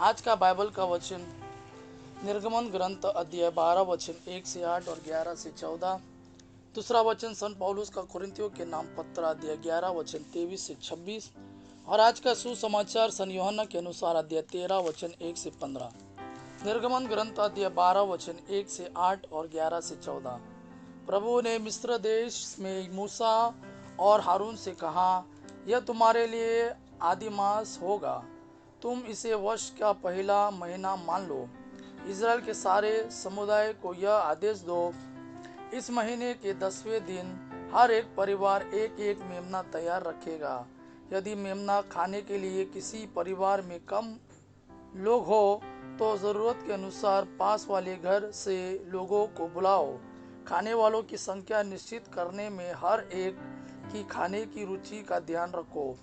आज का बाइबल का वचन निर्गमन ग्रंथ अध्याय 12 वचन 1 से 8 और 11 से 14। दूसरा वचन संत पौलुस का कुरिन्थियों के नाम पत्र अध्याय 11 वचन 23 से 26। और आज का सुसमाचार सन यूहन्ना के अनुसार अध्याय 13 वचन 1 से 15। निर्गमन ग्रंथ अध्याय 12 वचन 1 से 8 और 11 से 14। प्रभु ने मिस्र देश में मूसा और हारून से कहा, यह तुम्हारे लिए आदि मास होगा, तुम इसे वर्ष का पहला महीना मान लो। इज़राइल के सारे समुदाय को यह आदेश दो, इस महीने के 10वें दिन हर एक परिवार एक एक मेमना तैयार रखेगा। यदि मेमना खाने के लिए किसी परिवार में कम लोग हो तो ज़रूरत के अनुसार पास वाले घर से लोगों को बुलाओ। खाने वालों की संख्या निश्चित करने में हर एक की खाने की रुचि का ध्यान रखो।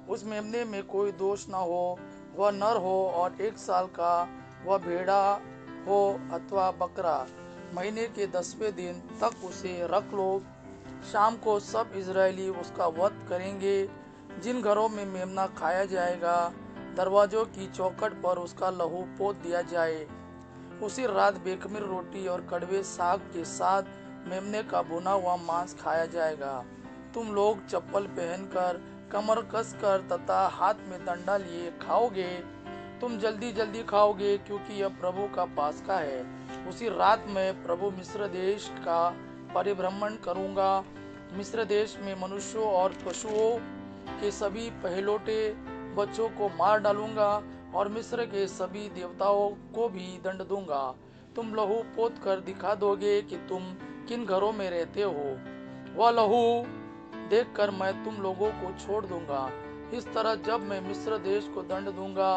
उस मेमने में कोई दोष न हो, वह नर हो और 1 साल का, वह भेड़ा हो अथवा बकरा। महीने के 10वें दिन तक उसे रख लो। शाम को सब इजरायली उसका वध करेंगे। जिन घरों में मेमना खाया जाएगा, दरवाजों की चौखट पर उसका लहू पोत दिया जाए। उसी रात बेखमीर रोटी और कड़वे साग के साथ मेमने का भुना हुआ मांस खाया जाएगा। तुम लोग चप्पल पहनकर, कमर कसकर तथा हाथ में डंडा लिए खाओगे। तुम जल्दी जल्दी खाओगे, क्योंकि यह प्रभु का पास्का है। उसी रात में प्रभु मिस्र देश का परिभ्रमण करूंगा। मिस्र देश में मनुष्यों और पशुओं के सभी पहलौठे बच्चों को मार डालूंगा और मिस्र के सभी देवताओं को भी दंड दूंगा। तुम लहू पोत कर दिखा दोगे कि तुम किन घरों में रहते हो। वह लहू देखकर मैं तुम लोगों को छोड़ दूंगा। इस तरह जब मैं मिस्र देश को दंड दूंगा,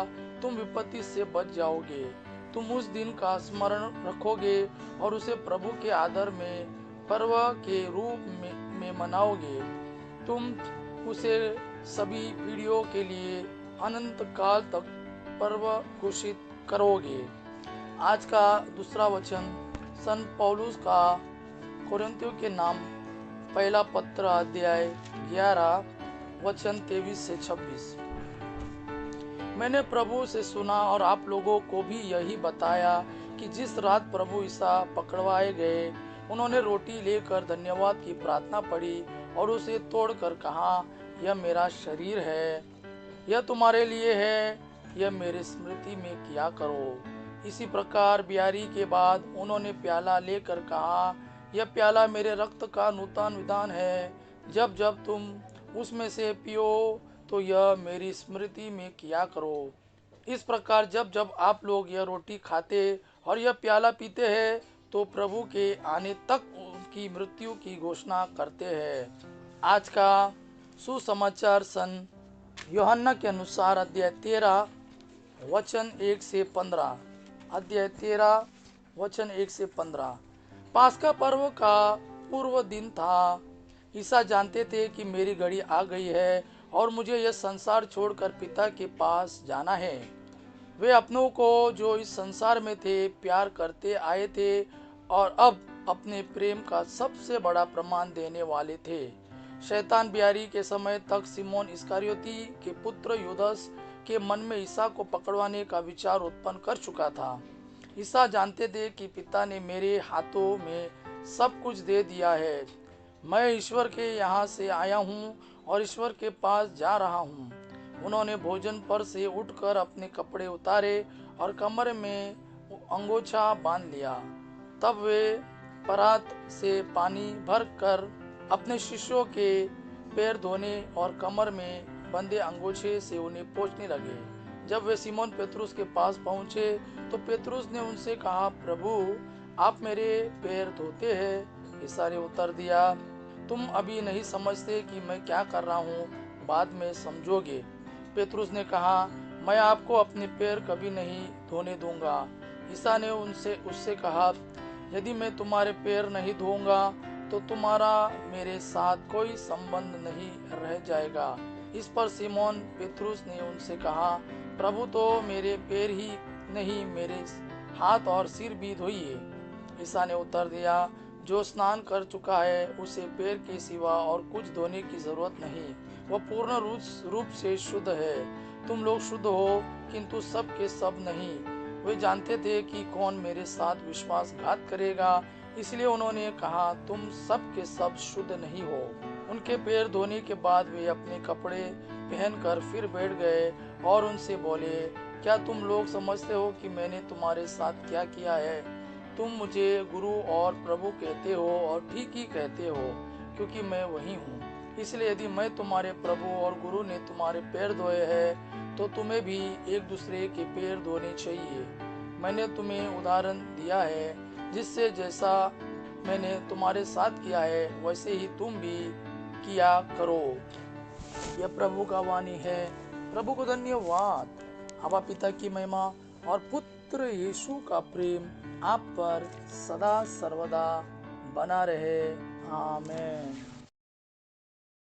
तुम विपत्ति से बच जाओगे। तुम उस दिन का स्मरण रखोगे और उसे प्रभु के आदर में पर्व के रूप में मनाओगे। तुम उसे सभी पीढ़ियों के लिए अनंत काल तक पर्व घोषित करोगे। आज का दूसरा वचन संत पौलुस का कुरिन्थियों के नाम पहला पत्र अध्याय 11 वचन 23 से 26। मैंने प्रभु से सुना और आप लोगों को भी यही बताया कि जिस रात प्रभु ईसा पकड़वाए गए, उन्होंने रोटी लेकर धन्यवाद की प्रार्थना पढ़ी और उसे तोड़कर कहा, यह मेरा शरीर है, यह तुम्हारे लिए है, यह मेरे स्मृति में किया करो। इसी प्रकार ब्यारी के बाद उन्होंने प्याला लेकर कहा, यह प्याला मेरे रक्त का नूतन विधान है। जब जब तुम उसमें से पियो तो यह मेरी स्मृति में किया करो। इस प्रकार जब जब आप लोग यह रोटी खाते और यह प्याला पीते हैं तो प्रभु के आने तक उनकी मृत्यु की घोषणा करते हैं। आज का सुसमाचार सन यूहन्ना के अनुसार अध्याय 13 वचन 1 से 15। अध्याय 13 वचन 1 से 15। पास्का पर्व का पूर्व दिन था। ईसा जानते थे कि मेरी घड़ी आ गई है और मुझे यह संसार छोड़कर पिता के पास जाना है। वे अपनों को जो इस संसार में थे प्यार करते आए थे और अब अपने प्रेम का सबसे बड़ा प्रमाण देने वाले थे। शैतान ब्यारी के समय तक सिमोन इस्करियोती के पुत्र यूदास के मन में ईसा को पकड़वाने का विचार उत्पन्न कर चुका था। ईसा जानते थे कि पिता ने मेरे हाथों में सब कुछ दे दिया है। मैं ईश्वर के यहाँ से आया हूँ और ईश्वर के पास जा रहा हूँ। उन्होंने भोजन पर से उठकर अपने कपड़े उतारे और कमर में अंगोछा बांध लिया। तब वे परात से पानी भर कर अपने शिष्यों के पैर धोने और कमर में बंधे अंगोछे से उन्हें पोंछने लगे। जब वे सिमोन पेतरुस के पास पहुंचे तो पेतरुस ने उनसे कहा, प्रभु, आप मेरे पैर धोते हैं? ईसा ने उत्तर दिया, तुम अभी नहीं समझते कि मैं क्या कर रहा हूँ, बाद में समझोगे। पेतरुस ने कहा, मैं आपको अपने पैर कभी नहीं धोने दूंगा। ईसा ने उससे कहा, यदि मैं तुम्हारे पैर नहीं धोऊंगा तो तुम्हारा मेरे साथ कोई संबंध नहीं रह जाएगा। इस पर सिमोन पेतरुस ने उनसे कहा, प्रभु, तो मेरे पैर ही नहीं, मेरे हाथ और सिर भी धोइए। ईसा ने उत्तर दिया, जो स्नान कर चुका है उसे पैर के सिवा और कुछ धोने की जरूरत नहीं, वह पूर्ण रूप से शुद्ध है। तुम लोग शुद्ध हो, किंतु सब के सब नहीं। वे जानते थे कि कौन मेरे साथ विश्वासघात करेगा, इसलिए उन्होंने कहा, तुम सब के सब शुद्ध नहीं हो। उनके पैर धोने के बाद वे अपने कपड़े पहनकर फिर बैठ गए और उनसे बोले, क्या तुम लोग समझते हो कि मैंने तुम्हारे साथ क्या किया है? तुम मुझे गुरु और प्रभु कहते हो और ठीक ही कहते हो, क्योंकि मैं वही हूँ। इसलिए यदि मैं तुम्हारे प्रभु और गुरु ने तुम्हारे पैर धोए हैं, तो तुम्हें भी एक दूसरे के पैर धोने चाहिए। मैंने तुम्हें उदाहरण दिया है, जिससे जैसा मैंने तुम्हारे साथ किया है वैसे ही तुम भी किया करो। यह प्रभु का वाणी है। प्रभु को धन्यवाद। आबा पिता की महिमा और पुत्र यीशु का प्रेम आप पर सदा सर्वदा बना रहे। आमीन।